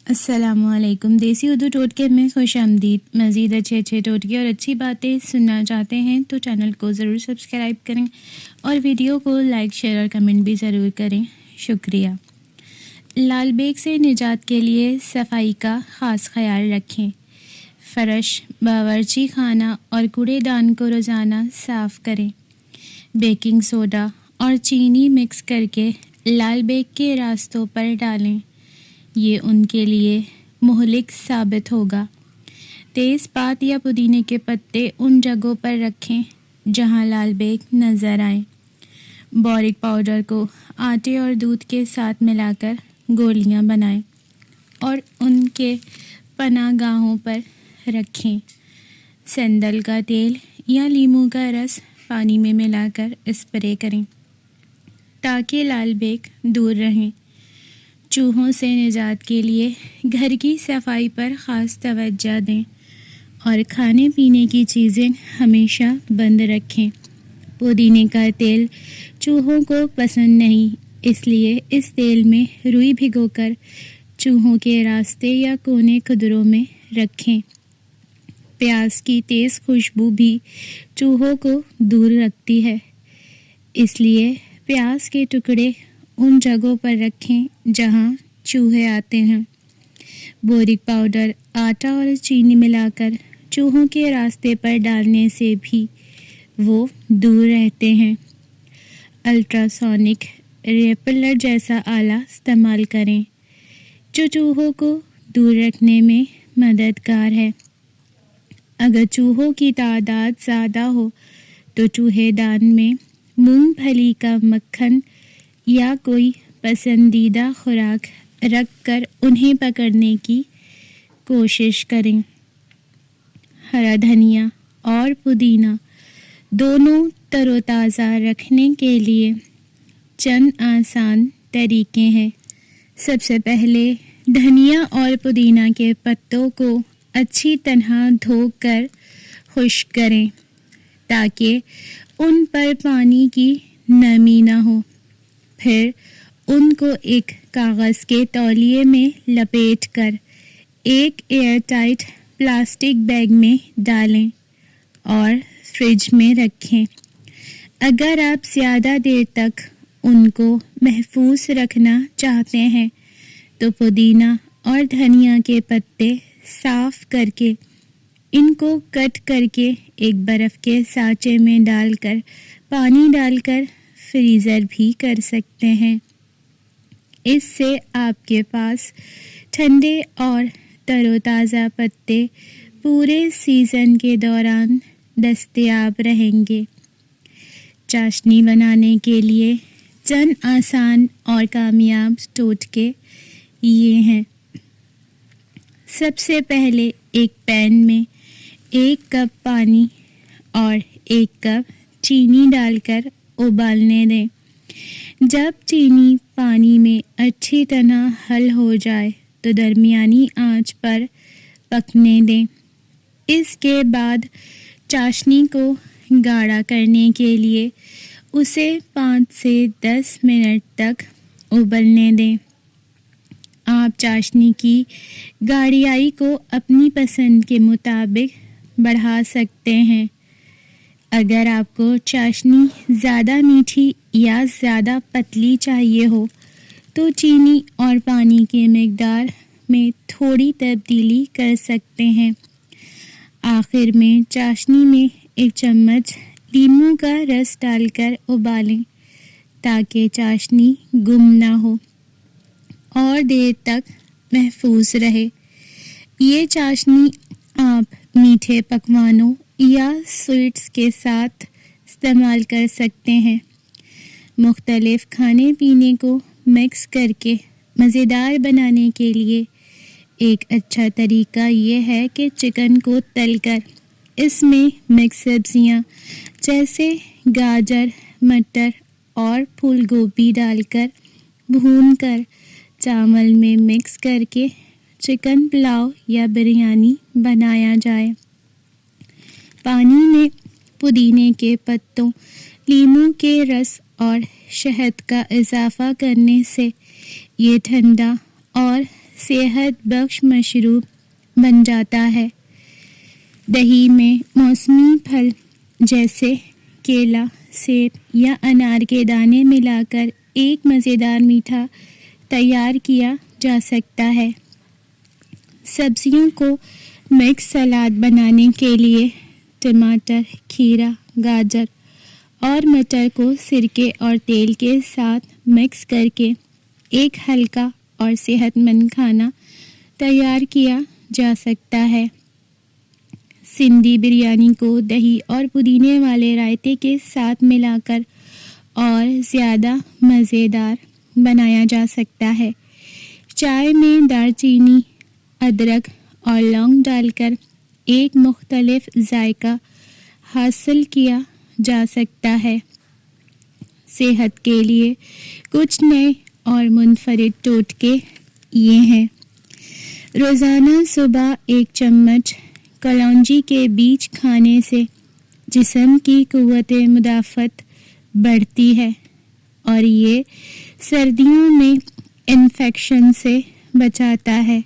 السلام علیکم۔ دیسی اردو ٹوٹکے میں خوش آمدید۔ مزید اچھے ٹوٹکے اور اچھی باتیں سننا چاہتے ہیں تو چینل کو ضرور سبسکرائب کریں اور ویڈیو کو لائک، شیئر اور کمنٹ بھی ضرور کریں۔ شکریہ۔ لال بیگ سے نجات کے لیے صفائی کا خاص خیال رکھیں۔ فرش، باورچی خانہ اور کوڑے دان کو روزانہ صاف کریں۔ بیکنگ سوڈا اور چینی مکس کر کے لال بیگ کے راستوں پر ڈالیں، یہ ان کے لیے مہلک ثابت ہوگا۔ تیز پات یا پودینے کے پتے ان جگہوں پر رکھیں جہاں لال بیگ نظر آئیں۔ بورک پاؤڈر کو آٹے اور دودھ کے ساتھ ملا کر گولیاں بنائیں اور ان کے پناہ گاہوں پر رکھیں۔ سندل کا تیل یا لیموں کا رس پانی میں ملا کر اسپرے کریں تاکہ لال بیگ دور رہیں۔ چوہوں سے نجات کے لیے گھر کی صفائی پر خاص توجہ دیں اور کھانے پینے کی چیزیں ہمیشہ بند رکھیں۔ پودینے کا تیل چوہوں کو پسند نہیں، اس لیے اس تیل میں روئی بھگو کر چوہوں کے راستے یا کونے کھدروں میں رکھیں۔ پیاز کی تیز خوشبو بھی چوہوں کو دور رکھتی ہے، اس لیے پیاز کے ٹکڑے ان جگہوں پر رکھیں جہاں چوہے آتے ہیں۔ بورک پاؤڈر، آٹا اور چینی ملا کر چوہوں کے راستے پر ڈالنے سے بھی وہ دور رہتے ہیں۔ الٹراسونک ریپلر جیسا آلہ استعمال کریں جو چوہوں کو دور رکھنے میں مددگار ہے۔ اگر چوہوں کی تعداد زیادہ ہو تو چوہے دان میں مونگ پھلی کا مکھن یا کوئی پسندیدہ خوراک رکھ کر انہیں پکڑنے کی کوشش کریں۔ ہرا دھنیا اور پودینہ دونوں تر و تازہ رکھنے کے لیے چند آسان طریقے ہیں۔ سب سے پہلے دھنیا اور پودینہ کے پتوں کو اچھی طرح دھو کر خشک کریں تاکہ ان پر پانی کی نمی نہ ہو۔ پھر ان کو ایک کاغذ کے تولیے میں لپیٹ کر ایک ایئر ٹائٹ پلاسٹک بیگ میں ڈالیں اور فریج میں رکھیں۔ اگر آپ زیادہ دیر تک ان کو محفوظ رکھنا چاہتے ہیں تو پودینہ اور دھنیا کے پتے صاف کر کے ان کو کٹ کر کے ایک برف کے سانچے میں ڈال کر پانی ڈال کر فریزر بھی کر سکتے ہیں۔ اس سے آپ کے پاس ٹھنڈے اور تر و تازہ پتے پورے سیزن کے دوران دستیاب رہیں گے۔ چاشنی بنانے کے لیے چند آسان اور کامیاب ٹوٹکے یہ ہیں۔ سب سے پہلے ایک پین میں 1 کپ پانی اور 1 کپ چینی ڈال کر ابالنے دیں۔ جب چینی پانی میں اچھی طرح حل ہو جائے تو درمیانی آنچ پر پکنے دیں۔ اس کے بعد چاشنی کو گاڑھا کرنے کے لیے اسے 5 سے 10 منٹ تک ابلنے دیں۔ آپ چاشنی کی گاڑھیائی کو اپنی پسند کے مطابق بڑھا سکتے ہیں۔ اگر آپ کو چاشنی زیادہ میٹھی یا زیادہ پتلی چاہیے ہو تو چینی اور پانی کی مقدار میں تھوڑی تبدیلی کر سکتے ہیں۔ آخر میں چاشنی میں 1 چمچ لیموں کا رس ڈال کر ابالیں تاکہ چاشنی گم نہ ہو اور دیر تک محفوظ رہے۔ یہ چاشنی آپ میٹھے پکوانوں یا سویٹس کے ساتھ استعمال کر سکتے ہیں۔ مختلف کھانے پینے کو مکس کر کے مزیدار بنانے کے لیے ایک اچھا طریقہ یہ ہے کہ چکن کو تل کر اس میں مکس سبزیاں جیسے گاجر، مٹر اور پھول گوبھی ڈال کر بھون کر چاول میں مکس کر کے چکن پلاؤ یا بریانی بنایا جائے۔ پانی میں پودینے کے پتوں، لیموں کے رس اور شہد کا اضافہ کرنے سے یہ ٹھنڈا اور صحت بخش مشروب بن جاتا ہے۔ دہی میں موسمی پھل جیسے کیلا، سیب یا انار کے دانے ملا کر ایک مزیدار میٹھا تیار کیا جا سکتا ہے۔ سبزیوں کو مکس سلاد بنانے کے لیے ٹماٹر، کھیرا، گاجر اور مٹر کو سرکے اور تیل کے ساتھ مکس کر کے ایک ہلکا اور صحت مند کھانا تیار کیا جا سکتا ہے۔ سندھی بریانی کو دہی اور پودینے والے رائتے کے ساتھ ملا کر اور زیادہ مزیدار بنایا جا سکتا ہے۔ چائے میں دار چینی، ادرک اور لونگ ڈال کر ایک مختلف ذائقہ حاصل کیا جا سکتا ہے۔ صحت کے لیے کچھ نئے اور منفرد ٹوٹکے یہ ہیں۔ روزانہ صبح ایک چمچ کلونجی کے بیج کھانے سے جسم کی قوت مدافعت بڑھتی ہے اور یہ سردیوں میں انفیکشن سے بچاتا ہے۔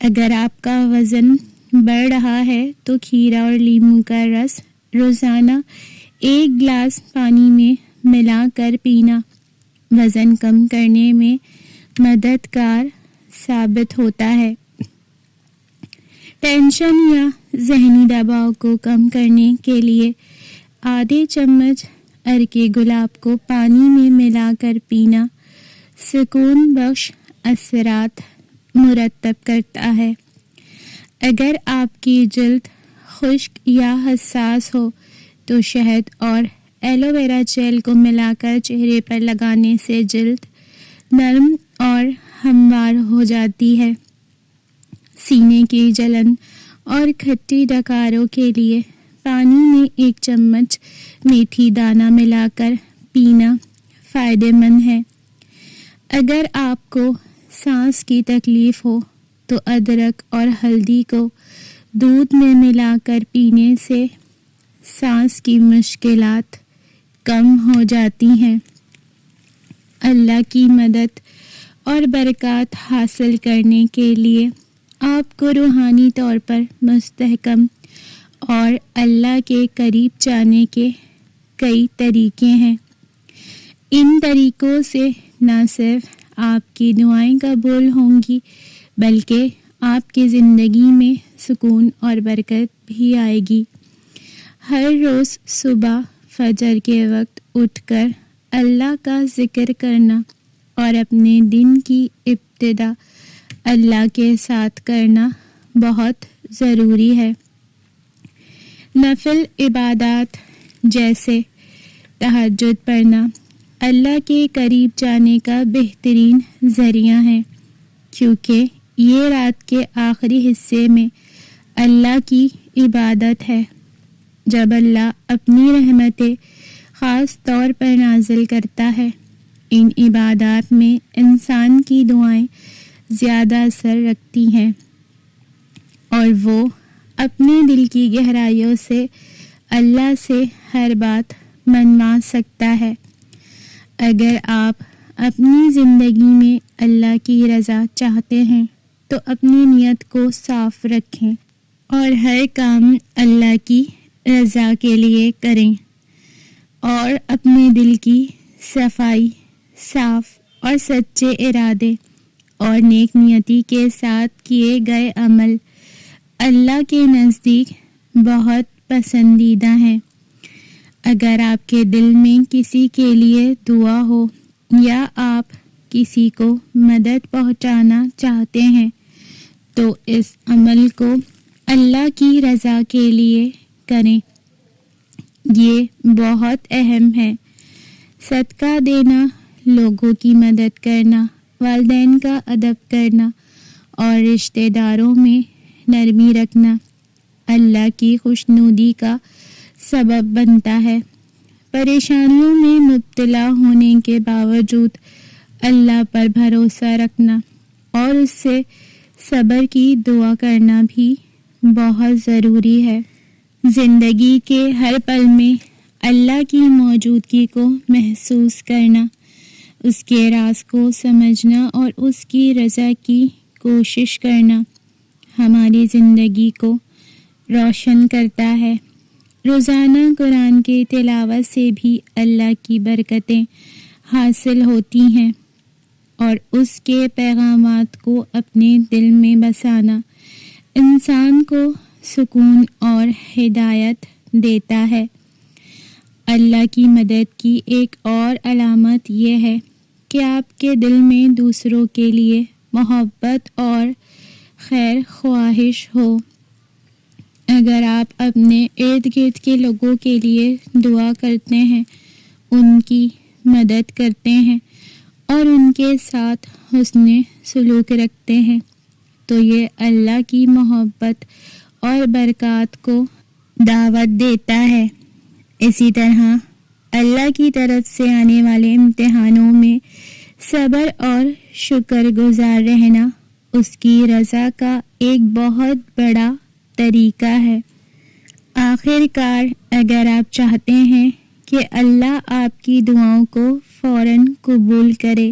اگر آپ کا وزن بڑھ رہا ہے تو کھیرا اور لیموں کا رس روزانہ ایک گلاس پانی میں ملا کر پینا وزن کم کرنے میں مددگار ثابت ہوتا ہے۔ ٹینشن یا ذہنی دباؤ کو کم کرنے کے لیے آدھے چمچ عرق گلاب کو پانی میں ملا کر پینا سکون بخش اثرات مرتب کرتا ہے۔ اگر آپ کی جلد خشک یا حساس ہو تو شہد اور ایلو ویرا جیل کو ملا کر چہرے پر لگانے سے جلد نرم اور ہموار ہو جاتی ہے۔ سینے کی جلن اور کھٹی ڈکاروں کے لیے پانی میں ایک چمچ میتھی دانہ ملا کر پینا فائدہ مند ہے۔ اگر آپ کو سانس کی تکلیف ہو تو ادرک اور ہلدی کو دودھ میں ملا کر پینے سے سانس کی مشکلات کم ہو جاتی ہیں۔ اللہ کی مدد اور برکات حاصل کرنے کے لیے آپ کو روحانی طور پر مستحکم اور اللہ کے قریب جانے کے کئی طریقے ہیں۔ ان طریقوں سے نہ صرف آپ کی دعائیں قبول ہوں گی بلکہ آپ کی زندگی میں سکون اور برکت بھی آئے گی۔ ہر روز صبح فجر کے وقت اٹھ کر اللہ کا ذکر کرنا اور اپنے دن کی ابتدا اللہ کے ساتھ کرنا بہت ضروری ہے۔ نفل عبادات جیسے تہجد پڑھنا اللہ کے قریب جانے کا بہترین ذریعہ ہے، کیونکہ یہ رات کے آخری حصے میں اللہ کی عبادت ہے جب اللہ اپنی رحمتیں خاص طور پر نازل کرتا ہے۔ ان عبادات میں انسان کی دعائیں زیادہ اثر رکھتی ہیں اور وہ اپنے دل کی گہرائیوں سے اللہ سے ہر بات منوا سکتا ہے۔ اگر آپ اپنی زندگی میں اللہ کی رضا چاہتے ہیں تو اپنی نیت کو صاف رکھیں اور ہر کام اللہ کی رضا کے لیے کریں، اور اپنے دل کی صفائی، صاف اور سچے ارادے اور نیک نیتی کے ساتھ کیے گئے عمل اللہ کے نزدیک بہت پسندیدہ ہیں۔ اگر آپ کے دل میں کسی کے لیے دعا ہو یا آپ کسی کو مدد پہنچانا چاہتے ہیں تو اس عمل کو اللہ کی رضا کے لیے کریں۔ یہ بہت اہم ہے۔ صدقہ دینا، لوگوں کی مدد کرنا، والدین کا ادب کرنا اور رشتہ داروں میں نرمی رکھنا اللہ کی خوشنودی کا سبب بنتا ہے۔ پریشانیوں میں مبتلا ہونے کے باوجود اللہ پر بھروسہ رکھنا اور اس سے صبر کی دعا کرنا بھی بہت ضروری ہے۔ زندگی کے ہر پل میں اللہ کی موجودگی کو محسوس کرنا، اس کے راز کو سمجھنا اور اس کی رضا کی کوشش کرنا ہماری زندگی کو روشن کرتا ہے۔ روزانہ قرآن کی تلاوت سے بھی اللہ کی برکتیں حاصل ہوتی ہیں اور اس کے پیغامات کو اپنے دل میں بسانا انسان کو سکون اور ہدایت دیتا ہے۔ اللہ کی مدد کی ایک اور علامت یہ ہے کہ آپ کے دل میں دوسروں کے لیے محبت اور خیر خواہش ہو۔ اگر آپ اپنے ارد گرد کے لوگوں کے لیے دعا کرتے ہیں، ان کی مدد کرتے ہیں اور ان کے ساتھ حسن سلوک رکھتے ہیں تو یہ اللہ کی محبت اور برکات کو دعوت دیتا ہے۔ اسی طرح اللہ کی طرف سے آنے والے امتحانوں میں صبر اور شکر گزار رہنا اس کی رضا کا ایک بہت بڑا طریقہ ہے۔ آخر کار اگر آپ چاہتے ہیں کہ اللہ آپ کی دعاؤں کو فوراً قبول کرے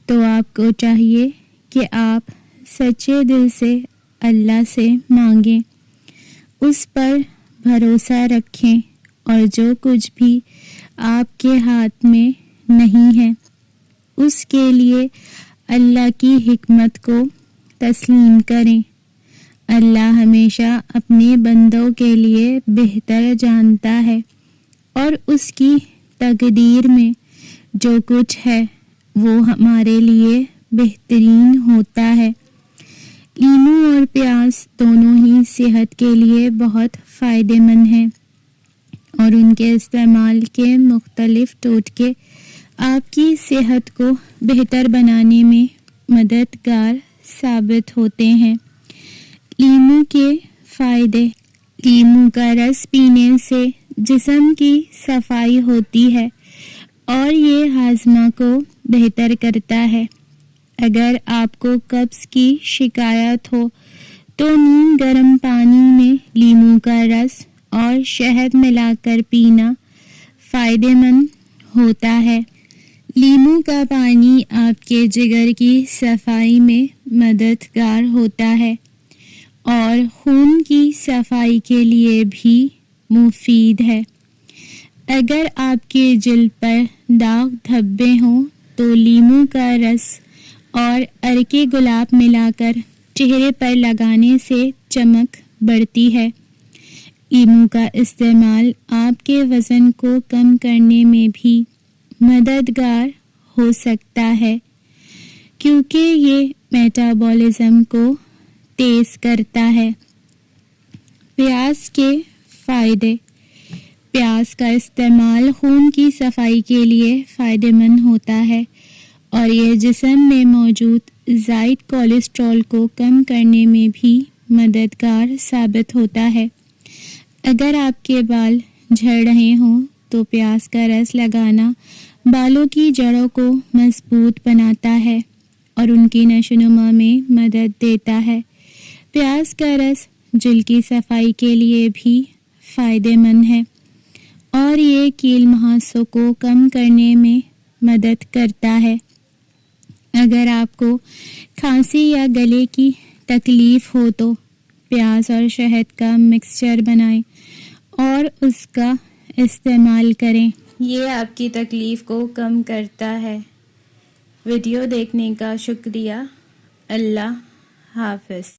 تو آپ کو چاہیے کہ آپ سچے دل سے اللہ سے مانگیں، اس پر بھروسہ رکھیں اور جو کچھ بھی آپ کے ہاتھ میں نہیں ہے اس کے لیے اللہ کی حکمت کو تسلیم کریں۔ اللہ ہمیشہ اپنے بندوں کے لیے بہتر جانتا ہے اور اس کی تقدیر میں جو کچھ ہے وہ ہمارے لیے بہترین ہوتا ہے۔ لیموں اور پیاز دونوں ہی صحت کے لیے بہت فائدہ مند ہیں اور ان کے استعمال کے مختلف ٹوٹکے آپ کی صحت کو بہتر بنانے میں مددگار ثابت ہوتے ہیں۔ لیموں کے فائدے۔ لیموں کا رس پینے سے جسم کی صفائی ہوتی ہے اور یہ ہاضمہ کو بہتر کرتا ہے۔ اگر آپ کو قبض کی شکایت ہو تو نیم گرم پانی میں لیموں کا رس اور شہد ملا کر پینا فائدہ مند ہوتا ہے۔ لیموں کا پانی آپ کے جگر کی صفائی میں مددگار ہوتا ہے اور خون کی صفائی کے لیے بھی مفید ہے۔ اگر آپ کے جلد پر داغ دھبے ہوں تو لیموں کا رس اور عرق گلاب ملا کر چہرے پر لگانے سے چمک بڑھتی ہے۔ لیموں کا استعمال آپ کے وزن کو کم کرنے میں بھی مددگار ہو سکتا ہے کیونکہ یہ میٹابولزم کو تیز کرتا ہے۔ پیاز کے فائدے۔ پیاز کا استعمال خون کی صفائی کے لیے فائدہ مند ہوتا ہے اور یہ جسم میں موجود زائد کولیسٹرول کو کم کرنے میں بھی مددگار ثابت ہوتا ہے۔ اگر آپ کے بال جھڑ رہے ہوں تو پیاز کا رس لگانا بالوں کی جڑوں کو مضبوط بناتا ہے اور ان کی نشو و نما میں مدد دیتا ہے۔ پیاز کا رس جلد کی صفائی کے لیے بھی فائدہ مند ہے اور یہ کیل مہاسوں کو کم کرنے میں مدد کرتا ہے۔ اگر آپ کو کھانسی یا گلے کی تکلیف ہو تو پیاز اور شہد کا مکسچر بنائیں اور اس کا استعمال کریں، یہ آپ کی تکلیف کو کم کرتا ہے۔ ویڈیو دیکھنے کا شکریہ۔ اللہ حافظ۔